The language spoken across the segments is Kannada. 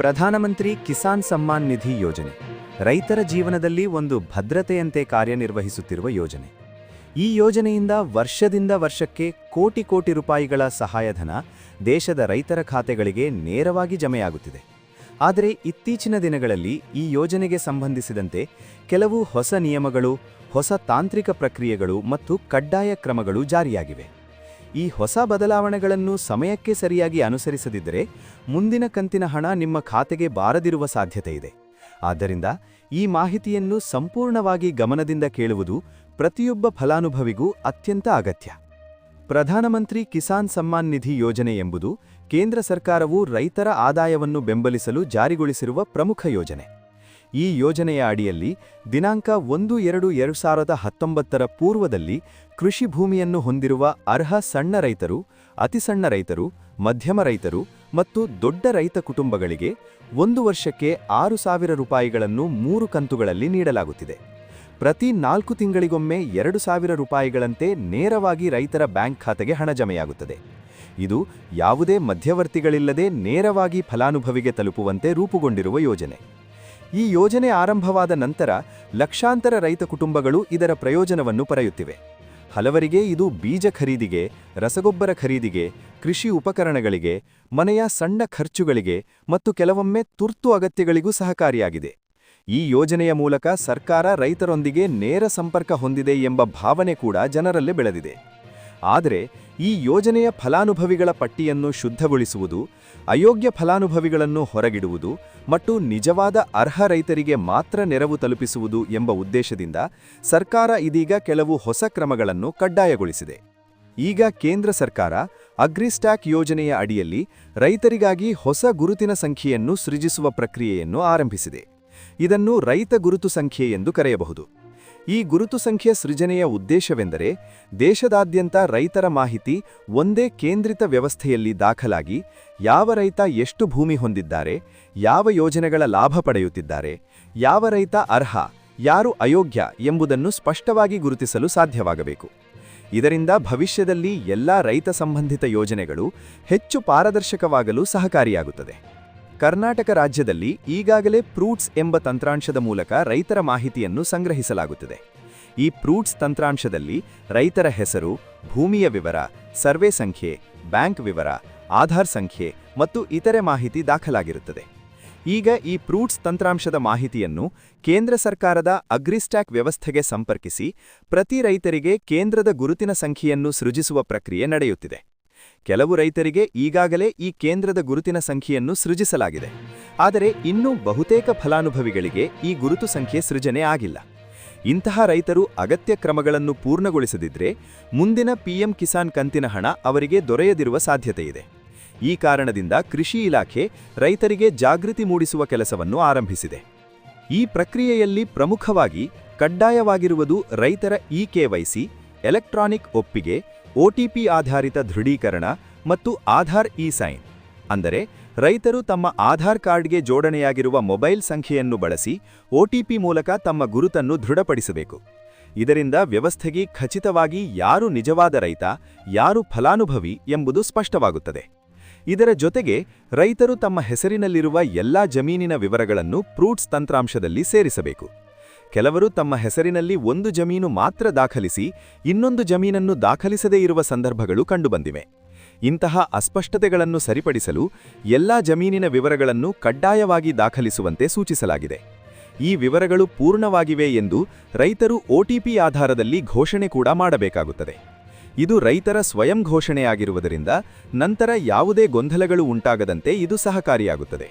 ಪ್ರಧಾನಮಂತ್ರಿ ಕಿಸಾನ್ ಸಮ್ಮಾನ್ ನಿಧಿ ಯೋಜನೆ ರೈತರ ಜೀವನದಲ್ಲಿ ಒಂದು ಭದ್ರತೆಯಂತೆ ಕಾರ್ಯನಿರ್ವಹಿಸುತ್ತಿರುವ ಯೋಜನೆ. ಈ ಯೋಜನೆಯಿಂದ ವರ್ಷದಿಂದ ವರ್ಷಕ್ಕೆ ಕೋಟಿ ಕೋಟಿ ರೂಪಾಯಿಗಳ ಸಹಾಯಧನ ದೇಶದ ರೈತರ ಖಾತೆಗಳಿಗೆ ನೇರವಾಗಿ ಜಮೆಯಾಗುತ್ತಿದೆ. ಆದರೆ ಇತ್ತೀಚಿನ ದಿನಗಳಲ್ಲಿ ಈ ಯೋಜನೆಗೆ ಸಂಬಂಧಿಸಿದಂತೆ ಕೆಲವು ಹೊಸ ನಿಯಮಗಳು, ಹೊಸ ತಾಂತ್ರಿಕ ಪ್ರಕ್ರಿಯೆಗಳು ಮತ್ತು ಕಡ್ಡಾಯ ಕ್ರಮಗಳು ಜಾರಿಯಾಗಿವೆ. ಈ ಹೊಸ ಬದಲಾವಣೆಗಳನ್ನು ಸಮಯಕ್ಕೆ ಸರಿಯಾಗಿ ಅನುಸರಿಸದಿದ್ದರೆ ಮುಂದಿನ ಕಂತಿನ ಹಣ ನಿಮ್ಮ ಖಾತೆಗೆ ಬಾರದಿರುವ ಸಾಧ್ಯತೆ ಇದೆ. ಆದ್ದರಿಂದ ಈ ಮಾಹಿತಿಯನ್ನು ಸಂಪೂರ್ಣವಾಗಿ ಗಮನದಿಂದ ಕೇಳುವುದು ಪ್ರತಿಯೊಬ್ಬ ಫಲಾನುಭವಿಗೂ ಅತ್ಯಂತ ಅಗತ್ಯ. ಪ್ರಧಾನಮಂತ್ರಿ ಕಿಸಾನ್ ಸಮ್ಮಾನ್ ನಿಧಿ ಯೋಜನೆ ಎಂಬುದು ಕೇಂದ್ರ ಸರ್ಕಾರವು ರೈತರ ಆದಾಯವನ್ನು ಬೆಂಬಲಿಸಲು ಜಾರಿಗೊಳಿಸಿರುವ ಪ್ರಮುಖ ಯೋಜನೆ. ಈ ಯೋಜನೆಯ ಅಡಿಯಲ್ಲಿ ದಿನಾಂಕ 1-2-2019 ಪೂರ್ವದಲ್ಲಿ ಕೃಷಿ ಭೂಮಿಯನ್ನು ಹೊಂದಿರುವ ಅರ್ಹ ಸಣ್ಣ ರೈತರು, ಅತಿಸಣ್ಣ ರೈತರು, ಮಧ್ಯಮ ರೈತರು ಮತ್ತು ದೊಡ್ಡ ರೈತ ಕುಟುಂಬಗಳಿಗೆ 1 ವರ್ಷಕ್ಕೆ 6,000 ರೂಪಾಯಿಗಳನ್ನು 3 ಕಂತುಗಳಲ್ಲಿ ನೀಡಲಾಗುತ್ತಿದೆ. ಪ್ರತಿ 4 ತಿಂಗಳಿಗೊಮ್ಮೆ 2,000 ರೂಪಾಯಿಗಳಂತೆ ನೇರವಾಗಿ ರೈತರ ಬ್ಯಾಂಕ್ ಖಾತೆಗೆ ಹಣ ಜಮೆಯಾಗುತ್ತದೆ. ಇದು ಯಾವುದೇ ಮಧ್ಯವರ್ತಿಗಳಿಲ್ಲದೆ ನೇರವಾಗಿ ಫಲಾನುಭವಿಗೆ ತಲುಪುವಂತೆ ರೂಪುಗೊಂಡಿರುವ ಯೋಜನೆ. ಈ ಯೋಜನೆ ಆರಂಭವಾದ ನಂತರ ಲಕ್ಷಾಂತರ ರೈತ ಕುಟುಂಬಗಳು ಇದರ ಪ್ರಯೋಜನವನ್ನು ಪಡೆಯುತ್ತಿವೆ. ಹಲವರಿಗೆ ಇದು ಬೀಜ ಖರೀದಿಗೆ, ರಸಗೊಬ್ಬರ ಖರೀದಿಗೆ, ಕೃಷಿ ಉಪಕರಣಗಳಿಗೆ, ಮನೆಯ ಸಣ್ಣ ಖರ್ಚುಗಳಿಗೆ ಮತ್ತು ಕೆಲವೊಮ್ಮೆ ತುರ್ತು ಅಗತ್ಯಗಳಿಗೂ ಸಹಕಾರಿಯಾಗಿದೆ. ಈ ಯೋಜನೆಯ ಮೂಲಕ ಸರ್ಕಾರ ರೈತರೊಂದಿಗೆ ನೇರ ಸಂಪರ್ಕ ಹೊಂದಿದೆ ಎಂಬ ಭಾವನೆ ಕೂಡ ಜನರಲ್ಲಿ ಬೆಳೆದಿದೆ. ಆದರೆ ಈ ಯೋಜನೆಯ ಫಲಾನುಭವಿಗಳ ಪಟ್ಟಿಯನ್ನು ಶುದ್ಧಗೊಳಿಸುವುದು, ಅಯೋಗ್ಯ ಫಲಾನುಭವಿಗಳನ್ನು ಹೊರಗಿಡುವುದು ಮತ್ತು ನಿಜವಾದ ಅರ್ಹ ರೈತರಿಗೆ ಮಾತ್ರ ನೆರವು ತಲುಪಿಸುವುದು ಎಂಬ ಉದ್ದೇಶದಿಂದ ಸರ್ಕಾರ ಇದೀಗ ಕೆಲವು ಹೊಸ ಕ್ರಮಗಳನ್ನು ಕಡ್ಡಾಯಗೊಳಿಸಿದೆ. ಈಗ ಕೇಂದ್ರ ಸರ್ಕಾರ ಅಗ್ರಿಸ್ಟ್ಯಾಕ್ ಯೋಜನೆಯ ಅಡಿಯಲ್ಲಿ ರೈತರಿಗಾಗಿ ಹೊಸ ಗುರುತಿನ ಸಂಖ್ಯೆಯನ್ನು ಸೃಜಿಸುವ ಪ್ರಕ್ರಿಯೆಯನ್ನು ಆರಂಭಿಸಿದೆ. ಇದನ್ನು ರೈತ ಗುರುತು ಸಂಖ್ಯೆ ಎಂದು ಕರೆಯಬಹುದು. ಈ ಗುರುತು ಸಂಖ್ಯೆ ಸೃಜನೆಯ ಉದ್ದೇಶವೆಂದರೆ ದೇಶದಾದ್ಯಂತ ರೈತರ ಮಾಹಿತಿ ಒಂದೇ ಕೇಂದ್ರಿತ ವ್ಯವಸ್ಥೆಯಲ್ಲಿ ದಾಖಲಾಗಿ ಯಾವ ರೈತ ಎಷ್ಟು ಭೂಮಿ ಹೊಂದಿದ್ದಾರೆ, ಯಾವ ಯೋಜನೆಗಳ ಲಾಭ ಪಡೆಯುತ್ತಿದ್ದಾರೆ, ಯಾವ ರೈತ ಅರ್ಹ, ಯಾರು ಅಯೋಗ್ಯ ಎಂಬುದನ್ನು ಸ್ಪಷ್ಟವಾಗಿ ಗುರುತಿಸಲು ಸಾಧ್ಯವಾಗಬೇಕು. ಇದರಿಂದ ಭವಿಷ್ಯದಲ್ಲಿ ಎಲ್ಲಾ ರೈತ ಸಂಬಂಧಿತ ಯೋಜನೆಗಳು ಹೆಚ್ಚು ಪಾರದರ್ಶಕವಾಗಲು ಸಹಕಾರಿಯಾಗುತ್ತದೆ. ಕರ್ನಾಟಕ ರಾಜ್ಯದಲ್ಲಿ ಈಗಾಗಲೇ ಪ್ರೂಟ್ಸ್ ಎಂಬ ತಂತ್ರಾಂಶದ ಮೂಲಕ ರೈತರ ಮಾಹಿತಿಯನ್ನು ಸಂಗ್ರಹಿಸಲಾಗುತ್ತದೆ. ಈ ಪ್ರೂಟ್ಸ್ ತಂತ್ರಾಂಶದಲ್ಲಿ ರೈತರ ಹೆಸರು, ಭೂಮಿಯ ವಿವರ, ಸರ್ವೆ ಸಂಖ್ಯೆ, ಬ್ಯಾಂಕ್ ವಿವರ, ಆಧಾರ್ ಸಂಖ್ಯೆ ಮತ್ತು ಇತರೆ ಮಾಹಿತಿ ದಾಖಲಾಗಿರುತ್ತದೆ. ಈಗ ಈ ಪ್ರೂಟ್ಸ್ ತಂತ್ರಾಂಶದ ಮಾಹಿತಿಯನ್ನು ಕೇಂದ್ರ ಸರ್ಕಾರದ ಅಗ್ರಿಸ್ಟ್ಯಾಕ್ ವ್ಯವಸ್ಥೆಗೆ ಸಂಪರ್ಕಿಸಿ ಪ್ರತಿ ರೈತರಿಗೆ ಕೇಂದ್ರದ ಗುರುತಿನ ಸಂಖ್ಯೆಯನ್ನು ಸೃಜಿಸುವ ಪ್ರಕ್ರಿಯೆ ನಡೆಯುತ್ತಿದೆ. ಕೆಲವು ರೈತರಿಗೆ ಈಗಾಗಲೇ ಈ ಕೇಂದ್ರದ ಗುರುತಿನ ಸಂಖ್ಯೆಯನ್ನು ಸೃಜಿಸಲಾಗಿದೆ. ಆದರೆ ಇನ್ನೂ ಬಹುತೇಕ ಫಲಾನುಭವಿಗಳಿಗೆ ಈ ಗುರುತು ಸಂಖ್ಯೆ ಸೃಜನೆ ಆಗಿಲ್ಲ. ಇಂತಹ ರೈತರು ಅಗತ್ಯ ಕ್ರಮಗಳನ್ನು ಪೂರ್ಣಗೊಳಿಸದಿದ್ದರೆ ಮುಂದಿನ ಪಿಎಂ ಕಿಸಾನ್ ಕಂತಿನ ಹಣ ಅವರಿಗೆ ದೊರೆಯದಿರುವ ಸಾಧ್ಯತೆಯಿದೆ. ಈ ಕಾರಣದಿಂದ ಕೃಷಿ ಇಲಾಖೆ ರೈತರಿಗೆ ಜಾಗೃತಿ ಮೂಡಿಸುವ ಕೆಲಸವನ್ನು ಆರಂಭಿಸಿದೆ. ಈ ಪ್ರಕ್ರಿಯೆಯಲ್ಲಿ ಪ್ರಮುಖವಾಗಿ ಕಡ್ಡಾಯವಾಗಿರುವುದು ರೈತರ ಇಕೆವೈಸಿ, ಎಲೆಕ್ಟ್ರಾನಿಕ್ ಒಪ್ಪಿಗೆ, ಒಟಿಪಿ ಆಧಾರಿತ ದೃಢೀಕರಣ ಮತ್ತು ಆಧಾರ್ ಇ-ಸೈನ್. ಅಂದರೆ ರೈತರು ತಮ್ಮ ಆಧಾರ್ ಕಾರ್ಡ್ಗೆ ಜೋಡಣೆಯಾಗಿರುವ ಮೊಬೈಲ್ ಸಂಖ್ಯೆಯನ್ನು ಬಳಸಿ ಒಟಿಪಿ ಮೂಲಕ ತಮ್ಮ ಗುರುತನ್ನು ದೃಢಪಡಿಸಬೇಕು. ಇದರಿಂದ ವ್ಯವಸ್ಥೆಗೆ ಖಚಿತವಾಗಿ ಯಾರು ನಿಜವಾದ ರೈತ, ಯಾರು ಫಲಾನುಭವಿ ಎಂಬುದು ಸ್ಪಷ್ಟವಾಗುತ್ತದೆ. ಇದರ ಜೊತೆಗೆ ರೈತರು ತಮ್ಮ ಹೆಸರಿನಲ್ಲಿರುವ ಎಲ್ಲಾ ಜಮೀನಿನ ವಿವರಗಳನ್ನು ಪ್ರೂಟ್ಸ್ ತಂತ್ರಾಂಶದಲ್ಲಿ ಸೇರಿಸಬೇಕು. ಕೆಲವರು ತಮ್ಮ ಹೆಸರಿನಲ್ಲಿ ಒಂದು ಜಮೀನು ಮಾತ್ರ ದಾಖಲಿಸಿ ಇನ್ನೊಂದು ಜಮೀನನ್ನು ದಾಖಲಿಸದೇ ಇರುವ ಸಂದರ್ಭಗಳು ಕಂಡುಬಂದಿವೆ. ಇಂತಹ ಅಸ್ಪಷ್ಟತೆಗಳನ್ನು ಸರಿಪಡಿಸಲು ಎಲ್ಲಾ ಜಮೀನಿನ ವಿವರಗಳನ್ನು ಕಡ್ಡಾಯವಾಗಿ ದಾಖಲಿಸುವಂತೆ ಸೂಚಿಸಲಾಗಿದೆ. ಈ ವಿವರಗಳು ಪೂರ್ಣವಾಗಿವೆ ಎಂದು ರೈತರು ಒಟಿಪಿ ಆಧಾರದಲ್ಲಿ ಘೋಷಣೆ ಕೂಡ ಮಾಡಬೇಕಾಗುತ್ತದೆ. ಇದು ರೈತರ ಸ್ವಯಂ ಘೋಷಣೆಯಾಗಿರುವುದರಿಂದ ನಂತರ ಯಾವುದೇ ಗೊಂದಲಗಳು ಉಂಟಾಗದಂತೆ ಇದು ಸಹಕಾರಿಯಾಗುತ್ತದೆ.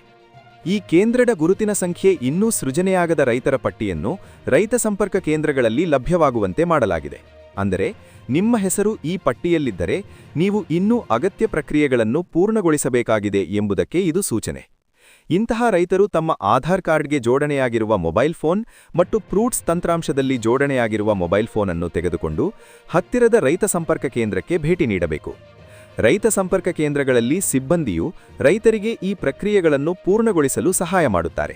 ಈ ಕೇಂದ್ರದ ಗುರುತಿನ ಸಂಖ್ಯೆ ಇನ್ನೂ ಸೃಜನೆಯಾಗದ ರೈತರ ಪಟ್ಟಿಯನ್ನು ರೈತ ಸಂಪರ್ಕ ಕೇಂದ್ರಗಳಲ್ಲಿ ಲಭ್ಯವಾಗುವಂತೆ ಮಾಡಲಾಗಿದೆ. ಅಂದರೆ ನಿಮ್ಮ ಹೆಸರು ಈ ಪಟ್ಟಿಯಲ್ಲಿದ್ದರೆ ನೀವು ಇನ್ನೂ ಅಗತ್ಯ ಪ್ರಕ್ರಿಯೆಗಳನ್ನು ಪೂರ್ಣಗೊಳಿಸಬೇಕಾಗಿದೆ ಎಂಬುದಕ್ಕೆ ಇದು ಸೂಚನೆ. ಇಂತಹ ರೈತರು ತಮ್ಮ ಆಧಾರ್ ಕಾರ್ಡ್ಗೆ ಜೋಡಣೆಯಾಗಿರುವ ಮೊಬೈಲ್ ಫೋನ್ ಮತ್ತು ಪ್ರೂಟ್ಸ್ ತಂತ್ರಾಂಶದಲ್ಲಿ ಜೋಡಣೆಯಾಗಿರುವ ಮೊಬೈಲ್ ಫೋನ್ ಅನ್ನು ತೆಗೆದುಕೊಂಡು ಹತ್ತಿರದ ರೈತ ಸಂಪರ್ಕ ಕೇಂದ್ರಕ್ಕೆ ಭೇಟಿ ನೀಡಬೇಕು. ರೈತ ಸಂಪರ್ಕ ಕೇಂದ್ರಗಳಲ್ಲಿ ಸಿಬ್ಬಂದಿಯು ರೈತರಿಗೆ ಈ ಪ್ರಕ್ರಿಯೆಗಳನ್ನು ಪೂರ್ಣಗೊಳಿಸಲು ಸಹಾಯ ಮಾಡುತ್ತಾರೆ.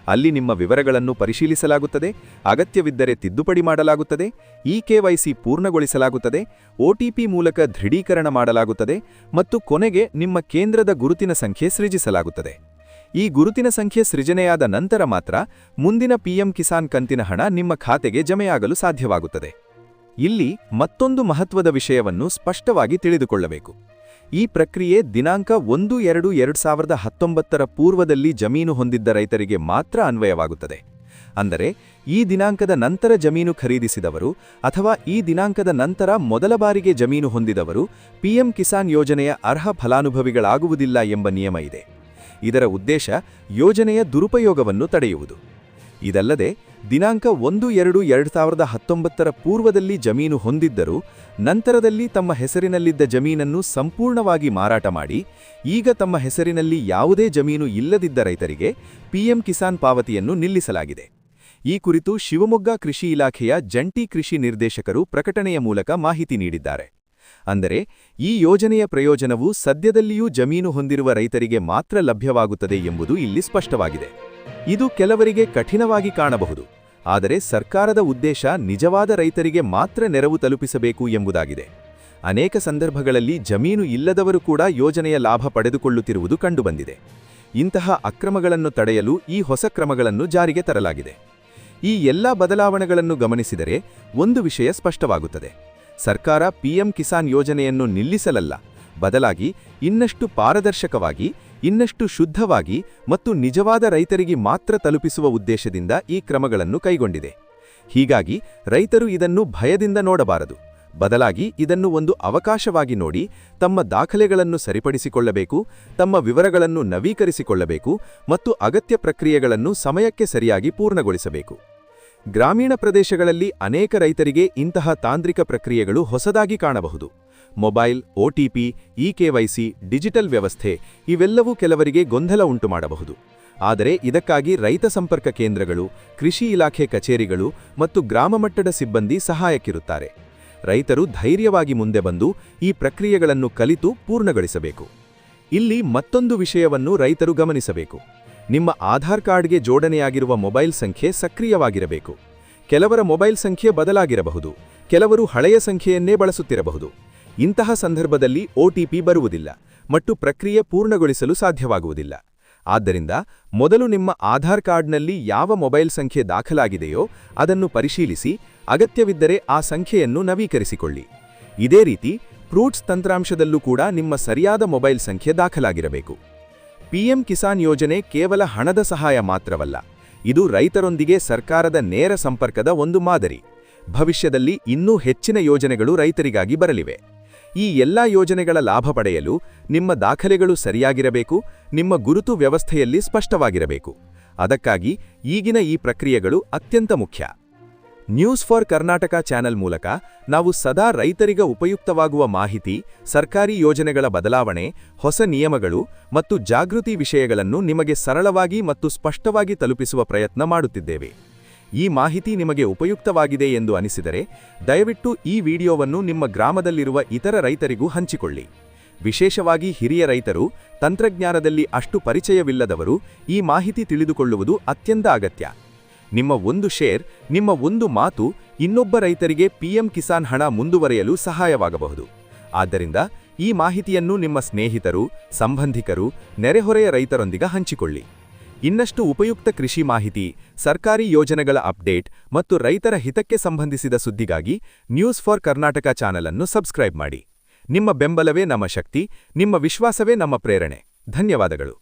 ಅಲ್ಲಿ ನಿಮ್ಮ ವಿವರಗಳನ್ನು ಪರಿಶೀಲಿಸಲಾಗುತ್ತದೆ, ಅಗತ್ಯವಿದ್ದರೆ ತಿದ್ದುಪಡಿ ಮಾಡಲಾಗುತ್ತದೆ, ಇಕೆವೈಸಿ ಪೂರ್ಣಗೊಳಿಸಲಾಗುತ್ತದೆ, ಒಟಿಪಿ ಮೂಲಕ ದೃಢೀಕರಣ ಮಾಡಲಾಗುತ್ತದೆ ಮತ್ತು ಕೊನೆಗೆ ನಿಮ್ಮ ಕೇಂದ್ರದ ಗುರುತಿನ ಸಂಖ್ಯೆ ಸೃಜಿಸಲಾಗುತ್ತದೆ. ಈ ಗುರುತಿನ ಸಂಖ್ಯೆ ಸೃಜನೆಯಾದ ನಂತರ ಮಾತ್ರ ಮುಂದಿನ ಪಿಎಂ ಕಿಸಾನ್ ಕಂತಿನ ಹಣ ನಿಮ್ಮ ಖಾತೆಗೆ ಜಮೆಯಾಗಲು ಸಾಧ್ಯವಾಗುತ್ತದೆ. ಇಲ್ಲಿ ಮತ್ತೊಂದು ಮಹತ್ವದ ವಿಷಯವನ್ನು ಸ್ಪಷ್ಟವಾಗಿ ತಿಳಿದುಕೊಳ್ಳಬೇಕು. ಈ ಪ್ರಕ್ರಿಯೆ ದಿನಾಂಕ 1-2-2019 ಪೂರ್ವದಲ್ಲಿ ಜಮೀನು ಹೊಂದಿದ್ದ ರೈತರಿಗೆ ಮಾತ್ರ ಅನ್ವಯವಾಗುತ್ತದೆ. ಅಂದರೆ ಈ ದಿನಾಂಕದ ನಂತರ ಜಮೀನು ಖರೀದಿಸಿದವರು ಅಥವಾ ಈ ದಿನಾಂಕದ ನಂತರ ಮೊದಲ ಬಾರಿಗೆ ಜಮೀನು ಹೊಂದಿದವರು ಪಿಎಂ ಕಿಸಾನ್ ಯೋಜನೆಯ ಅರ್ಹ ಫಲಾನುಭವಿಗಳಾಗುವುದಿಲ್ಲ ಎಂಬ ನಿಯಮ ಇದೆ. ಇದರ ಉದ್ದೇಶ ಯೋಜನೆಯ ದುರುಪಯೋಗವನ್ನು ತಡೆಯುವುದು. ಇದಲ್ಲದೆ ದಿನಾಂಕ 1-2-2019 ಪೂರ್ವದಲ್ಲಿ ಜಮೀನು ಹೊಂದಿದ್ದರೂ ನಂತರದಲ್ಲಿ ತಮ್ಮ ಹೆಸರಿನಲ್ಲಿದ್ದ ಜಮೀನನ್ನು ಸಂಪೂರ್ಣವಾಗಿ ಮಾರಾಟ ಮಾಡಿ ಈಗ ತಮ್ಮ ಹೆಸರಿನಲ್ಲಿ ಯಾವುದೇ ಜಮೀನು ಇಲ್ಲದಿದ್ದ ರೈತರಿಗೆ ಪಿಎಂ ಕಿಸಾನ್ ಪಾವತಿಯನ್ನು ನಿಲ್ಲಿಸಲಾಗಿದೆ. ಈ ಕುರಿತು ಶಿವಮೊಗ್ಗ ಕೃಷಿ ಇಲಾಖೆಯ ಜಂಟಿ ಕೃಷಿ ನಿರ್ದೇಶಕರು ಪ್ರಕಟಣೆಯ ಮೂಲಕ ಮಾಹಿತಿ ನೀಡಿದ್ದಾರೆ. ಅಂದರೆ ಈ ಯೋಜನೆಯ ಪ್ರಯೋಜನವು ಸದ್ಯದಲ್ಲಿಯೂ ಜಮೀನು ಹೊಂದಿರುವ ರೈತರಿಗೆ ಮಾತ್ರ ಲಭ್ಯವಾಗುತ್ತದೆ ಎಂಬುದು ಇಲ್ಲಿ ಸ್ಪಷ್ಟವಾಗಿದೆ. ಇದು ಕೆಲವರಿಗೆ ಕಠಿಣವಾಗಿ ಕಾಣಬಹುದು, ಆದರೆ ಸರ್ಕಾರದ ಉದ್ದೇಶ ನಿಜವಾದ ರೈತರಿಗೆ ಮಾತ್ರ ನೆರವು ತಲುಪಿಸಬೇಕು ಎಂಬುದಾಗಿದೆ. ಅನೇಕ ಸಂದರ್ಭಗಳಲ್ಲಿ ಜಮೀನು ಇಲ್ಲದವರು ಕೂಡ ಯೋಜನೆಯ ಲಾಭ ಪಡೆದುಕೊಳ್ಳುತ್ತಿರುವುದು ಕಂಡುಬಂದಿದೆ. ಇಂತಹ ಅಕ್ರಮಗಳನ್ನು ತಡೆಯಲು ಈ ಹೊಸ ಕ್ರಮಗಳನ್ನು ಜಾರಿಗೆ ತರಲಾಗಿದೆ. ಈ ಎಲ್ಲ ಬದಲಾವಣೆಗಳನ್ನು ಗಮನಿಸಿದರೆ ಒಂದು ವಿಷಯ ಸ್ಪಷ್ಟವಾಗುತ್ತದೆ. ಸರ್ಕಾರ ಪಿಎಂ ಕಿಸಾನ್ ಯೋಜನೆಯನ್ನು ನಿಲ್ಲಿಸಲಲ್ಲ, ಬದಲಾಗಿ ಇನ್ನಷ್ಟು ಪಾರದರ್ಶಕವಾಗಿ, ಇನ್ನಷ್ಟು ಶುದ್ಧವಾಗಿ ಮತ್ತು ನಿಜವಾದ ರೈತರಿಗೆ ಮಾತ್ರ ತಲುಪಿಸುವ ಉದ್ದೇಶದಿಂದ ಈ ಕ್ರಮಗಳನ್ನು ಕೈಗೊಂಡಿದೆ. ಹೀಗಾಗಿ ರೈತರು ಇದನ್ನು ಭಯದಿಂದ ನೋಡಬಾರದು, ಬದಲಾಗಿ ಇದನ್ನು ಒಂದು ಅವಕಾಶವಾಗಿ ನೋಡಿ ತಮ್ಮ ದಾಖಲೆಗಳನ್ನು ಸರಿಪಡಿಸಿಕೊಳ್ಳಬೇಕು, ತಮ್ಮ ವಿವರಗಳನ್ನು ನವೀಕರಿಸಿಕೊಳ್ಳಬೇಕು ಮತ್ತು ಅಗತ್ಯ ಪ್ರಕ್ರಿಯೆಗಳನ್ನು ಸಮಯಕ್ಕೆ ಸರಿಯಾಗಿ ಪೂರ್ಣಗೊಳಿಸಬೇಕು. ಗ್ರಾಮೀಣ ಪ್ರದೇಶಗಳಲ್ಲಿ ಅನೇಕ ರೈತರಿಗೆ ಇಂತಹ ತಾಂತ್ರಿಕ ಪ್ರಕ್ರಿಯೆಗಳು ಹೊಸದಾಗಿ ಕಾಣಬಹುದು. ಮೊಬೈಲ್, ಒಟಿಪಿ, ಇಕೆವೈಸಿ, ಡಿಜಿಟಲ್ ವ್ಯವಸ್ಥೆ ಇವೆಲ್ಲವೂ ಕೆಲವರಿಗೆ ಗೊಂದಲ ಉಂಟುಮಾಡಬಹುದು. ಆದರೆ ಇದಕ್ಕಾಗಿ ರೈತ ಸಂಪರ್ಕ ಕೇಂದ್ರಗಳು, ಕೃಷಿ ಇಲಾಖೆ ಕಚೇರಿಗಳು ಮತ್ತು ಗ್ರಾಮ ಮಟ್ಟದ ಸಿಬ್ಬಂದಿ ಸಹಾಯಕ್ಕಿರುತ್ತಾರೆ. ರೈತರು ಧೈರ್ಯವಾಗಿ ಮುಂದೆ ಬಂದು ಈ ಪ್ರಕ್ರಿಯೆಗಳನ್ನು ಕಲಿತು ಪೂರ್ಣಗೊಳಿಸಬೇಕು. ಇಲ್ಲಿ ಮತ್ತೊಂದು ವಿಷಯವನ್ನು ರೈತರು ಗಮನಿಸಬೇಕು. ನಿಮ್ಮ ಆಧಾರ್ ಕಾರ್ಡ್ಗೆ ಜೋಡಣೆಯಾಗಿರುವ ಮೊಬೈಲ್ ಸಂಖ್ಯೆ ಸಕ್ರಿಯವಾಗಿರಬೇಕು. ಕೆಲವರ ಮೊಬೈಲ್ ಸಂಖ್ಯೆ ಬದಲಾಗಿರಬಹುದು, ಕೆಲವರು ಹಳೆಯ ಸಂಖ್ಯೆಯನ್ನೇ ಬಳಸುತ್ತಿರಬಹುದು. ಇಂತಹ ಸಂದರ್ಭದಲ್ಲಿ ಒಟಿಪಿ ಬರುವುದಿಲ್ಲ ಮತ್ತು ಪ್ರಕ್ರಿಯೆ ಪೂರ್ಣಗೊಳಿಸಲು ಸಾಧ್ಯವಾಗುವುದಿಲ್ಲ. ಆದ್ದರಿಂದ ಮೊದಲು ನಿಮ್ಮ ಆಧಾರ್ ಕಾರ್ಡ್ನಲ್ಲಿ ಯಾವ ಮೊಬೈಲ್ ಸಂಖ್ಯೆ ದಾಖಲಾಗಿದೆಯೋ ಅದನ್ನು ಪರಿಶೀಲಿಸಿ, ಅಗತ್ಯವಿದ್ದರೆ ಆ ಸಂಖ್ಯೆಯನ್ನು ನವೀಕರಿಸಿಕೊಳ್ಳಿ. ಇದೇ ರೀತಿ ಫ್ರೂಟ್ಸ್ ತಂತ್ರಾಂಶದಲ್ಲೂ ಕೂಡ ನಿಮ್ಮ ಸರಿಯಾದ ಮೊಬೈಲ್ ಸಂಖ್ಯೆ ದಾಖಲಾಗಿರಬೇಕು. ಪಿಎಂ ಕಿಸಾನ್ ಯೋಜನೆ ಕೇವಲ ಹಣದ ಸಹಾಯ ಮಾತ್ರವಲ್ಲ, ಇದು ರೈತರೊಂದಿಗೆ ಸರ್ಕಾರದ ನೇರ ಸಂಪರ್ಕದ ಒಂದು ಮಾದರಿ. ಭವಿಷ್ಯದಲ್ಲಿ ಇನ್ನೂ ಹೆಚ್ಚಿನ ಯೋಜನೆಗಳು ರೈತರಿಗಾಗಿ ಬರಲಿವೆ. ಈ ಎಲ್ಲಾ ಯೋಜನೆಗಳ ಲಾಭ ಪಡೆಯಲು ನಿಮ್ಮ ದಾಖಲೆಗಳು ಸರಿಯಾಗಿರಬೇಕು, ನಿಮ್ಮ ಗುರುತು ವ್ಯವಸ್ಥೆಯಲ್ಲಿ ಸ್ಪಷ್ಟವಾಗಿರಬೇಕು. ಅದಕ್ಕಾಗಿ ಈಗಿನ ಈ ಪ್ರಕ್ರಿಯೆಗಳು ಅತ್ಯಂತ ಮುಖ್ಯ. ನ್ಯೂಸ್ ಫಾರ್ ಕರ್ನಾಟಕ ಚಾನೆಲ್ ಮೂಲಕ ನಾವು ಸದಾ ರೈತರಿಗೆ ಉಪಯುಕ್ತವಾಗುವ ಮಾಹಿತಿ, ಸರ್ಕಾರಿ ಯೋಜನೆಗಳ ಬದಲಾವಣೆ, ಹೊಸ ನಿಯಮಗಳು ಮತ್ತು ಜಾಗೃತಿ ವಿಷಯಗಳನ್ನು ನಿಮಗೆ ಸರಳವಾಗಿ ಮತ್ತು ಸ್ಪಷ್ಟವಾಗಿ ತಲುಪಿಸುವ ಪ್ರಯತ್ನ ಮಾಡುತ್ತಿದ್ದೇವೆ. ಈ ಮಾಹಿತಿ ನಿಮಗೆ ಉಪಯುಕ್ತವಾಗಿದೆ ಎಂದು ಅನಿಸಿದರೆ ದಯವಿಟ್ಟು ಈ ವಿಡಿಯೋವನ್ನು ನಿಮ್ಮ ಗ್ರಾಮದಲ್ಲಿರುವ ಇತರ ರೈತರಿಗೂ ಹಂಚಿಕೊಳ್ಳಿ. ವಿಶೇಷವಾಗಿ ಹಿರಿಯ ರೈತರು, ತಂತ್ರಜ್ಞಾನದಲ್ಲಿ ಅಷ್ಟು ಪರಿಚಯವಿಲ್ಲದವರು ಈ ಮಾಹಿತಿ ತಿಳಿದುಕೊಳ್ಳುವುದು ಅತ್ಯಂತ ಅಗತ್ಯ. ನಿಮ್ಮ ಒಂದು ಶೇರ್, ನಿಮ್ಮ ಒಂದು ಮಾತು ಇನ್ನೊಬ್ಬ ರೈತರಿಗೆ ಪಿಎಂ ಕಿಸಾನ್ ಹಣ ಮುಂದುವರೆಯಲು ಸಹಾಯವಾಗಬಹುದು. ಆದ್ದರಿಂದ ಈ ಮಾಹಿತಿಯನ್ನು ನಿಮ್ಮ ಸ್ನೇಹಿತರು, ಸಂಬಂಧಿಕರು, ನೆರೆಹೊರೆಯ ರೈತರೊಂದಿಗೆ ಹಂಚಿಕೊಳ್ಳಿ. ಇನ್ನಷ್ಟು ಉಪಯುಕ್ತ ಕೃಷಿ ಮಾಹಿತಿ, ಸರ್ಕಾರಿ ಯೋಜನೆಗಳ ಅಪ್ಡೇಟ್ ಮತ್ತು ರೈತರ ಹಿತಕ್ಕೆ ಸಂಬಂಧಿಸಿದ ಸುದ್ದಿಗಾಗಿ ನ್ಯೂಸ್ ಫಾರ್ ಕರ್ನಾಟಕ ಚಾನೆಲ್ ಅನ್ನು ಸಬ್ಸ್ಕ್ರೈಬ್ ಮಾಡಿ. ನಿಮ್ಮ ಬೆಂಬಲವೇ ನಮ್ಮ ಶಕ್ತಿ, ನಿಮ್ಮ ವಿಶ್ವಾಸವೇ ನಮ್ಮ ಪ್ರೇರಣೆ. ಧನ್ಯವಾದಗಳು.